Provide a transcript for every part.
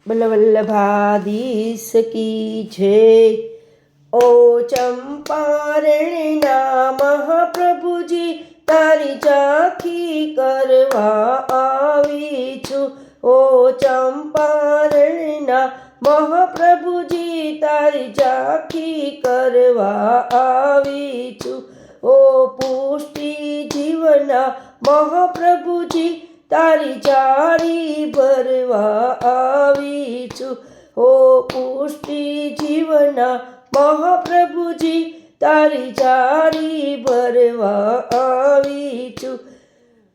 बल्लभाधीश की जय। ओ चंपारणना महाप्रभुजी तारी झांकी करवा आवी छू। ओ चंपारणना महाप्रभुजी तारी झांकी करवा आवी छू। ओ पुष्टि जीवना महाप्रभुजी तारी जारी भरवा आवी छू। ओ पुष्टि जीवना महाप्रभुजी तारी जारी भरवा आवी छू।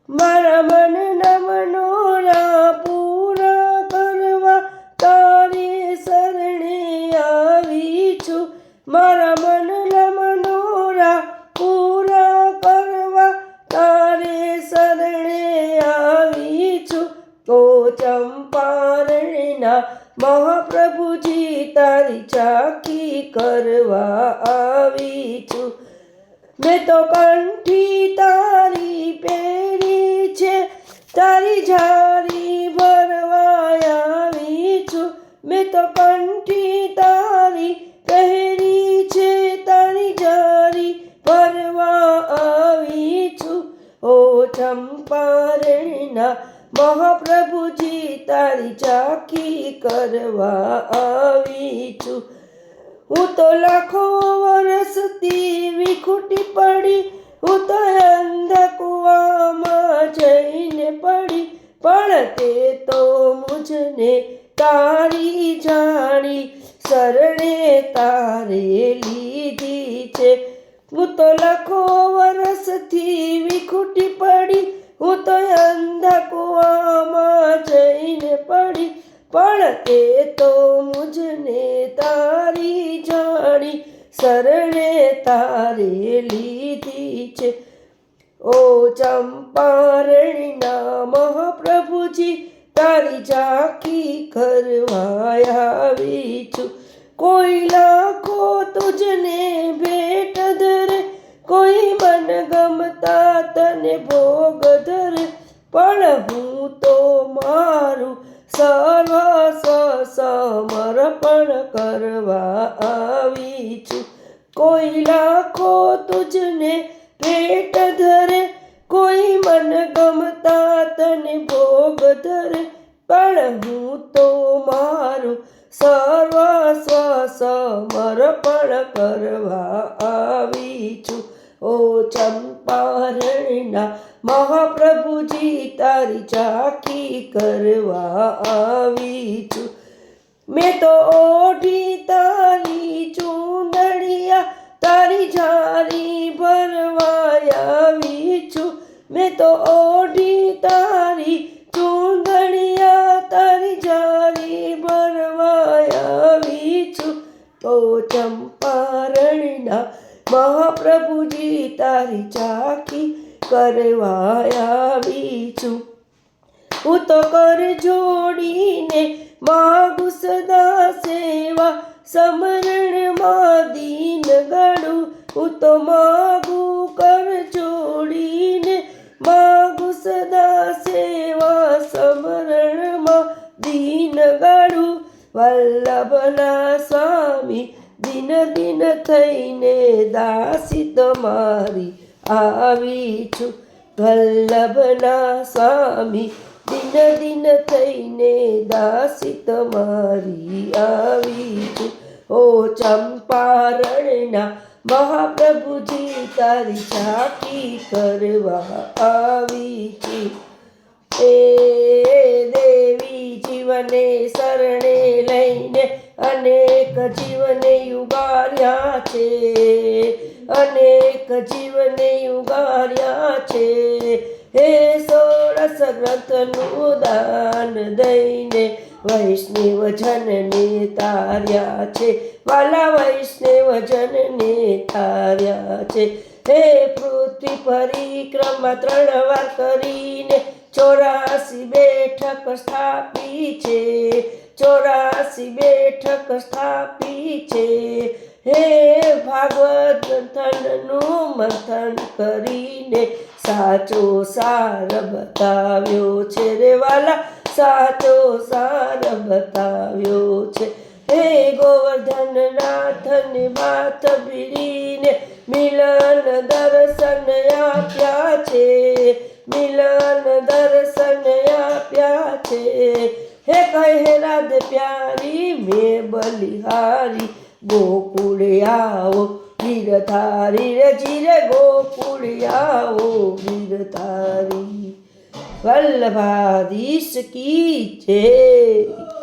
मारा मनना मनोरा पूरा करवा तारी शरणे आवी छू। मारा मनना मनोरा पूरा करवा तारे शरणे आवी छू। ओ चंपारणना महाप्रभुजी तारी झांकी करवा आवी छू। मैं तो कंठी तारी पेरी छे तारी झारी भरवा आवी छू। मैं तो कंठी तारी पेरी छे तारी झारी भरवा आवी छू। ओ चंपारणना महाप्रभुजी तारी झांकी करवा आवी छू। हूँ तो लाखों वर्षथी विखूटी पड़ी, हूँ तो अंधा कुआमां जईने पड़ी, पण ते तो मुझने तारी जाणी शरणे तारे लीधी छे। हूँ तो लाखों वर्षथी विखूटी पड़ी, हूँ तो अंधा कुआमां जईने पड़ी, पण ते तो मुझने तारी जाणी शरणे तारे लीधी छे। ओ चंपारणना महाप्रभुजी तारी झांकी करवा आवी छू। कोई लाखो तुझने भेट धरे, कोई मन गमता तने भोग धरे, पण हूँ तो मारू सर्वस्व समर्पण करवा आवी छू। कोई लाखो तुझने भेट धरे, कोई मन गमता तने भोग धरे, पण हूँ तो मारू सर्वस्व समर्पण करवा आवी छू। ओ चंपारणना महाप्रभुजी तारी झांकी करवा आवी छू। मैं तो ओढ़ी तारी चूंदड़िया तारी झारी भरवा आवी छू। मैं तो ओढ़ी तारी चूंदड़िया तारी झारी भरवा आवी छू। ओ चंपारणना महाप्रभुजी तारी झांकी करवा आवी छू। हूँ तो कर जोड़ीने मागू सदा सेवा समरण मां दीन गणु। हूँ तो मागू कर जोड़ीने मागू सदा सेवा समरण मां दीन गणु। वल्लभना स्वामी दिन दिन थईने दासी तमारी आवी छू। वल्लभना स्वामी दिन दिन थईने दासी तमारी आवी छू। ओ चंपारणना महाप्रभुजी तारी झांकी करवा आवी छू। हे देवी जीवने शरणे लईने अनेक जीवने युगार्या छे, अनेक जीवने युगार्या छे। हे 16 ग्रंथनु दान दईने वैष्णव जनने तार्या छे, वाला वैष्णव जनने तार्या छे। हे पृथ्वी परिक्रमा 3 વાર કરીને 84 બેઠક સ્થાપી છે, 84 બેઠક સ્થાપી છે। હે ભાગવત ગ્રંથનું મંથન કરીને સાચો સાર બતાવ્યો છે રે વાલા, સાચો સાર બતાવ્યો છે. હે ગોવર્ધન નાથને માથ ભીડીને મિલન દર્શન આપ્યા છે, મિલન દર્શન આપ્યા છે. હે કહે રાધે પ્યારી મેં બલિહારી, ગોકુળ આવો ગીરધારી રે જીરે, ગોકુળ આવો ગીરધારી. વલ્લભાધીશ કી જય.